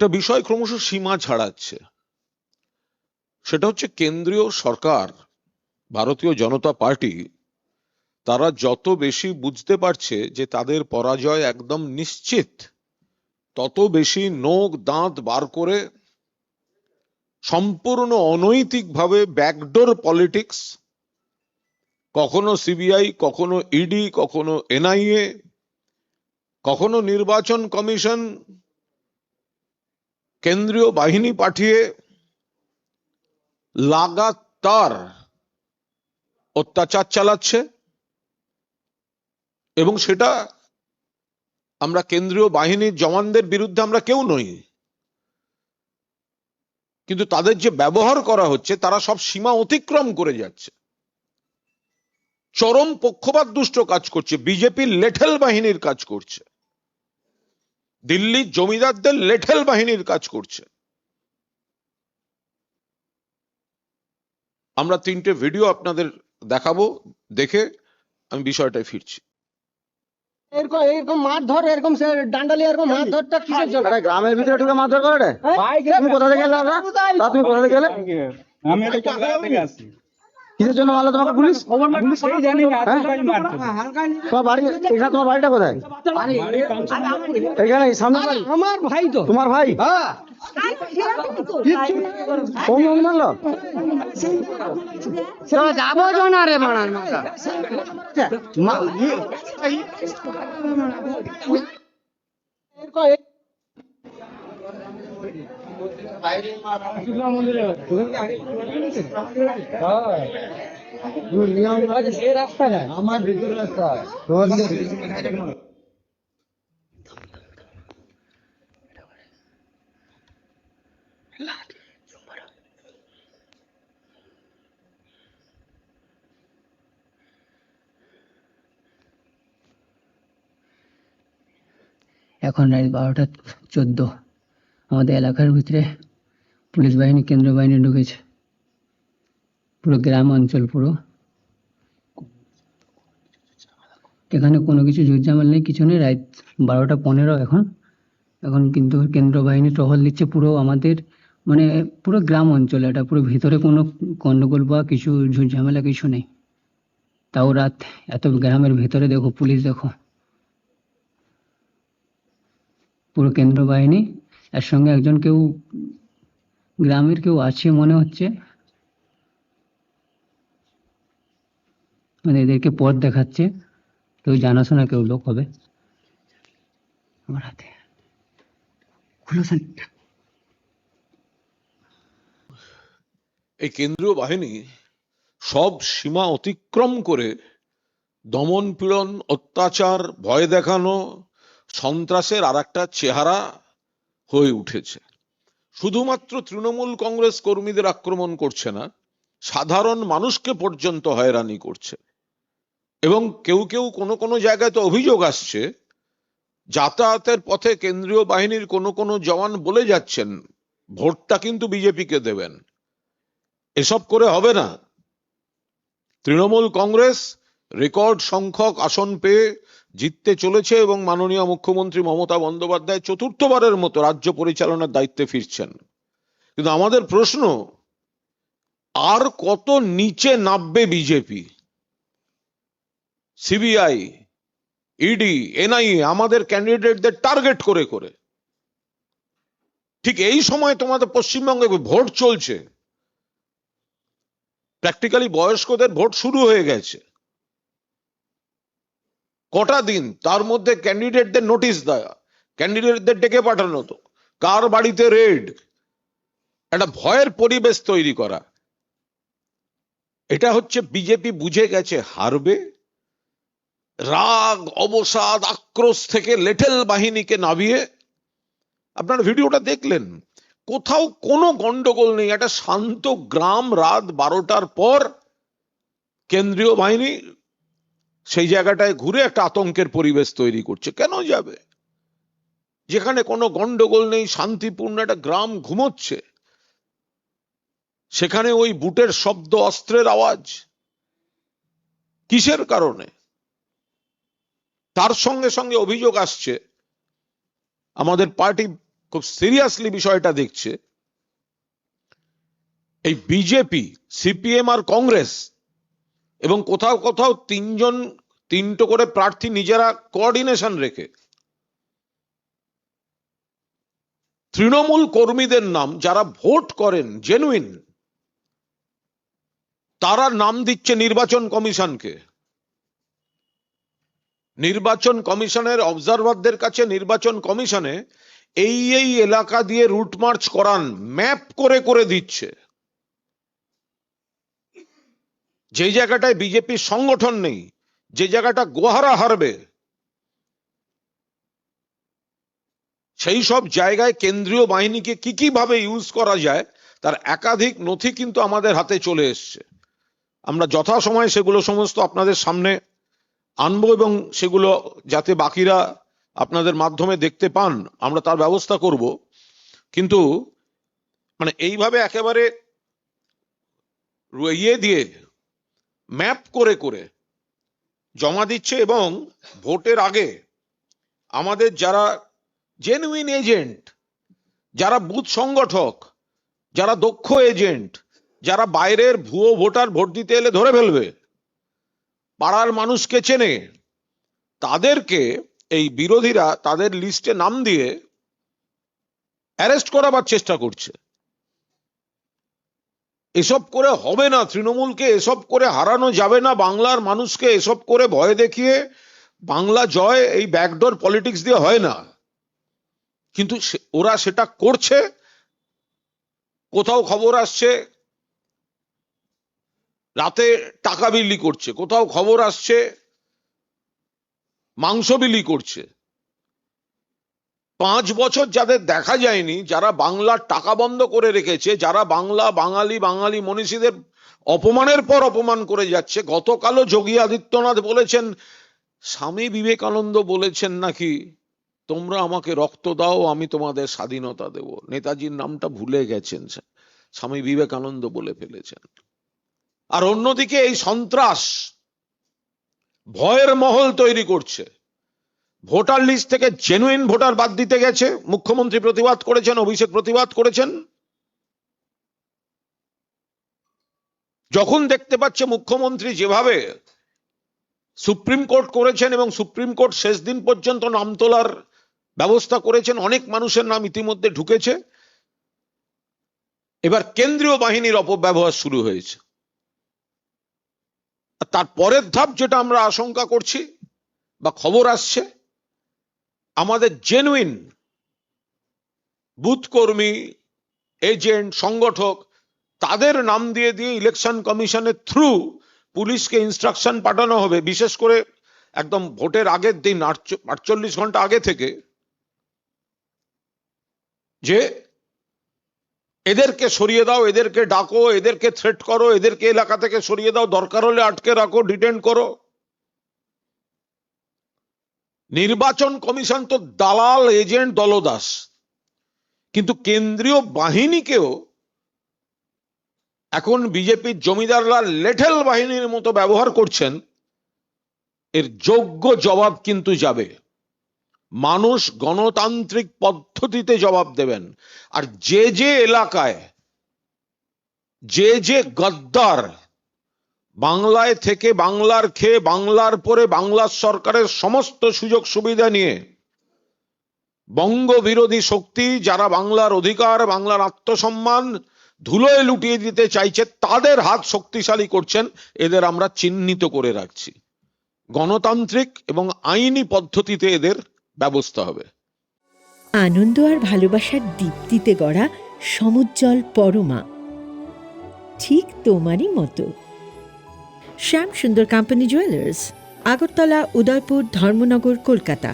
একটা বিষয় ক্রমশ সীমা ছাড়াচ্ছে, সেটা হচ্ছে কেন্দ্রীয় সরকার, ভারতীয় জনতা পার্টি, তারা যত বেশি বুঝতে পারছে যে তাদের পরাজয় একদম নিশ্চিত, তত বেশি নোক দাঁত বার করে সম্পূর্ণ অনৈতিকভাবে ব্যাকডোর পলিটিক্স, কখনো সিবিআই, কখনো ইডি, কখনো এনআইএ, কখনো নির্বাচন কমিশন, কেন্দ্রীয় বাহিনী পাঠিয়ে লাগাতার অত্যাচার চালাচ্ছে। এবং সেটা আমরা কেন্দ্রীয় বাহিনীর জওয়ানদের বিরুদ্ধে আমরা কেউ নই, কিন্তু তাদের যে ব্যবহার করা হচ্ছে তারা সব সীমা অতিক্রম করে যাচ্ছে, চরম পক্ষপাত দুষ্ট কাজ করছে, বিজেপির লেঠেল বাহিনীর কাজ করছে, দিল্লির জমিদারদের লেঠেল বাহিনীর কাজ করছে। আমরা 3টে ভিডিও আপনাদের দেখাবো, দেখে আমি বিষয়টায় ফিরছি। এরকম মারধর, এরকম ডান্ডালি, এরকম মারধরটা কিসের জন্য? গ্রামের ভিতরে ঢুকে মারধর করে রে? তুমি কোথা থেকে এলে? তুমি কোথা থেকে এলে? আমি এটা কলকাতা থেকে আসছি। কিসের জন্য মারলো তোমাকে পুলিশ? পুলিশ জানি না, এতটাই মারতো। তোমার বাড়ি এখানে? তোমার বাড়িটা কোথায়? এখানে সামনে বাড়ি? আমার ভাই তো। তোমার ভাই? হ্যাঁ। কোন মারলো? যাবো না রে মারার আমার ভিতর রাস্তা এখন রাত 12:14 আমাদের এলাকার ভিতরে পুলিশ বাহিনী, কেন্দ্রীয় বাহিনী ঢুকেছে। পুরো গ্রাম অঞ্চল, পুরো এখানে কোনো কিছু ঝুটঝামেল নেই, কিছু নেই। রাত 12:15 এখন কিন্তু কেন্দ্র বাহিনী টহল দিচ্ছে পুরো আমাদের, মানে পুরো গ্রাম অঞ্চল। এটা পুরো ভিতরে কোনো গন্ডগোল বা কিছু ঝুটঝামেলা কিছু নেই। তাও রাত এত গ্রামের ভিতরে দেখো পুলিশ, দেখো পুরো কেন্দ্র বাহিনী, এর সঙ্গে একজন কেউ গ্রামের কেউ আছে মনে হচ্ছে, মানে এদেরকে পথ দেখাচ্ছে, কেউ জানাশোনা কেউ লোক হবে। আমার হাতে এই কেন্দ্রীয় বাহিনী সব সীমা অতিক্রম করে দমন পীড়ন, অত্যাচার, ভয় দেখানো, সন্ত্রাসের আর একটা চেহারা হয়ে উঠেছে। শুধুমাত্র তৃণমূল কংগ্রেস কর্মীদের আক্রমণ করছে না, সাধারণ মানুষকে পর্যন্ত হয়রানি করছে। এবং কেউ কেউ কোনো কোনো জায়গায় তো অভিযোগ আসছে, যাতায়াতের পথে কেন্দ্রীয় বাহিনীর কোনো কোনো জওয়ান বলে যাচ্ছেন ভোটটা কিন্তু বিজেপিকে দেবেন। এসব করে হবে না। তৃণমূল কংগ্রেস রেকর্ড সংখ্যক আসন পেয়ে জিততে চলেছে এবং মাননীয় মুখ্যমন্ত্রী মমতা বন্দ্যোপাধ্যায় চতুর্থবারের মতো রাজ্য পরিচালনার দায়িত্বে ফিরছেন। কিন্তু আমাদের প্রশ্ন, আর কত নিচে নামবে বিজেপি? সিবিআই, ইডি, এনআইএ আমাদের ক্যান্ডিডেটদের টার্গেট করে করে। ঠিক এই সময় তোমাদের পশ্চিমবঙ্গে ভোট চলছে, প্র্যাকটিক্যালি বয়স্কদের ভোট শুরু হয়ে গেছে। কটা দিন তার মধ্যে ক্যান্ডিডেটদের নোটিশ দেয়া, ক্যান্ডিডেটদের ডেকে পাঠানো, তো কার বাড়িতে রেড, একটা ভয়ের পরিবেশ তৈরি করা। এটা হচ্ছে বিজেপি বুঝে গেছে হারবে, রাগ, অবসাদ, আক্রোশ থেকে লেঠেল বাহিনীকে নামিয়ে, আপনারা ভিডিওটা দেখলেন, কোথাও কোনো গন্ডগোল নেই, একটা শান্ত গ্রাম, রাত 12টার পর কেন্দ্রীয় বাহিনী সেই জায়গাটায় ঘুরে একটা আতঙ্কের পরিবেশ তৈরি করছে। কেন যাবে? যেখানে কোনো গন্ডগোল নেই, শান্তিপূর্ণ একটা গ্রাম ঘুমোচ্ছে, সেখানে ওই বুটের শব্দ, অস্ত্রের আওয়াজ, কিসের কারণে? তার সঙ্গে সঙ্গে অভিযোগ আসছে আমাদের পার্টি খুব সিরিয়াসলি বিষয়টা দেখছে, এই বিজেপি, সিপিএম আর কংগ্রেস, এবং কোথাও কোথাও তিনটো করে প্রার্থী নিজেরা কোঅর্ডিনেশন রেখে তৃণমূল কর্মীদের নাম, যারা ভোট করেন জেনুইন, তারা নাম দিচ্ছে নির্বাচন কমিশনকে। নির্বাচন কমিশনের অবজারভারদের কাছে নির্বাচন কমিশনে এই এলাকা দিয়ে রুট মার্চ করান ম্যাপ করে করে দিচ্ছে। যে জায়গাটায় বিজেপির সংগঠন নেই, যে জায়গাটা গোহারা হারবে, সেই সব জায়গায় কেন্দ্রীয় বাহিনীকে কি ভাবে ইউজ করা যায় তার একাধিক নথি কিন্তু আমাদের হাতে চলে এসছে। আমরা যথাসময়ে সেগুলো সমস্ত আপনাদের সামনে আনবো, এবং সেগুলো যাতে বাকিরা আপনাদের মাধ্যমে দেখতে পান আমরা তার ব্যবস্থা করব। কিন্তু মানে এইভাবে একেবারে দিয়ে ম্যাপ করে করে জমা দিচ্ছে, এবং ভোটের আগে আমাদের যারা জেনুইন এজেন্ট, যারা বুথ সংগঠক, যারা দক্ষ এজেন্ট, যারা বাইরের ভুয়ো ভোটার ভোট দিতে এলে ধরে ফেলবে, পাড়ার মানুষকে চেনে, তাদেরকে এই বিরোধীরা তাদের লিস্টে নাম দিয়ে অ্যারেস্ট করাবার চেষ্টা করছে। এসব করে হবে না, তৃণমূলকে এসব করে হারানো যাবে না, বাংলার মানুষকে এসব করে ভয় দেখিয়ে বাংলা জয় এই ব্যাকডোর পলিটিক্স দিয়ে হয় না। কিন্তু ওরা সেটা করছে। কোথাও খবর আসছে রাতে টাকা বিলি করছে, কোথাও খবর আসছে মাংস বিলি করছে। 5 বছর যাদের দেখা যায়নি, যারা বাংলার টাকা বন্ধ করে রেখেছে, যারা বাঙালি মনীষীদের অপমানের পর অপমান করে যাচ্ছে। গতকালও যোগী আদিত্যনাথ বলেছেন, স্বামী বিবেকানন্দ বলেছেন নাকি তোমরা আমাকে রক্ত দাও আমি তোমাদের স্বাধীনতা দেব। নেতাজির নামটা ভুলে গেছেন, স্বামী বিবেকানন্দ বলে ফেলেছেন। আর অন্যদিকে এই সন্ত্রাস ভয়ের মহল তৈরি করছে। ভোটার লিস্ট থেকে জেনুইন ভোটার বাদ দিতে গেছে, মুখ্যমন্ত্রী প্রতিবাদ করেছেন, অভিষেক প্রতিবাদ করেছেন। যখন দেখতে পাচ্ছে মুখ্যমন্ত্রী যেভাবে সুপ্রিম কোর্ট করেছেন, এবং সুপ্রিম কোর্ট শেষ দিন পর্যন্ত নাম তোলার ব্যবস্থা করেছেন, অনেক মানুষের নাম ইতিমধ্যে ঢুকেছে, এবার কেন্দ্রীয় বাহিনীর অপব্যবহার শুরু হয়েছে। তার পরের ধাপ যেটা আমরা আশঙ্কা করছি বা খবর আসছে, আমাদের জেনুইন বুথ কর্মী, এজেন্ট, সংগঠক, তাদের নাম দিয়ে ইলেকশন কমিশনের থ্রু পুলিশকে ইনস্ট্রাকশন পাঠানো হবে, বিশেষ করে একদম ভোটের আগের দিন 48 ঘন্টা আগে থেকে, যে এদেরকে সরিয়ে দাও, এদেরকে ডাকো, এদেরকে থ্রেট করো, এদেরকে এলাকা থেকে সরিয়ে দাও, দরকার হলে আটকে রাখো, ডিটেইন করো। নির্বাচন কমিশন তো দালাল, এজেন্ট, দলদাস, কিন্তু কেন্দ্রীয় বাহিনীকেও এখন বিজেপির জমিদাররা লেঠেল বাহিনীর মতো ব্যবহার করছেন। এর যোগ্য জবাব কিন্তু যাবে। মানুষ গণতান্ত্রিক পদ্ধতিতে জবাব দেবেন। আর যে এলাকায় যে গদ্দার বাংলায় থেকে বাংলার খেয়ে বাংলার পরে বাংলার সরকারের সমস্ত সুযোগ সুবিধা নিয়ে বঙ্গ বিরোধী শক্তি, যারা বাংলার অধিকার, বাংলার আত্মসম্মান ধুলোয় লুটিয়ে দিতে চাইছে, তাদের হাত শক্তিশালী করছেন, এদের আমরা চিহ্নিত করে রাখছি। গণতান্ত্রিক এবং আইনি পদ্ধতিতে এদের ব্যবস্থা হবে। আনন্দ আর ভালোবাসার দীপ্তিতে গড়া সমুজ্জ্বল পরমা, ঠিক তোমারই মতো। শ্যাম সুন্দর কোম্পানি জুয়েলার্স, আগরতলা, উদয়পুর, ধর্মনগর, কলকাতা।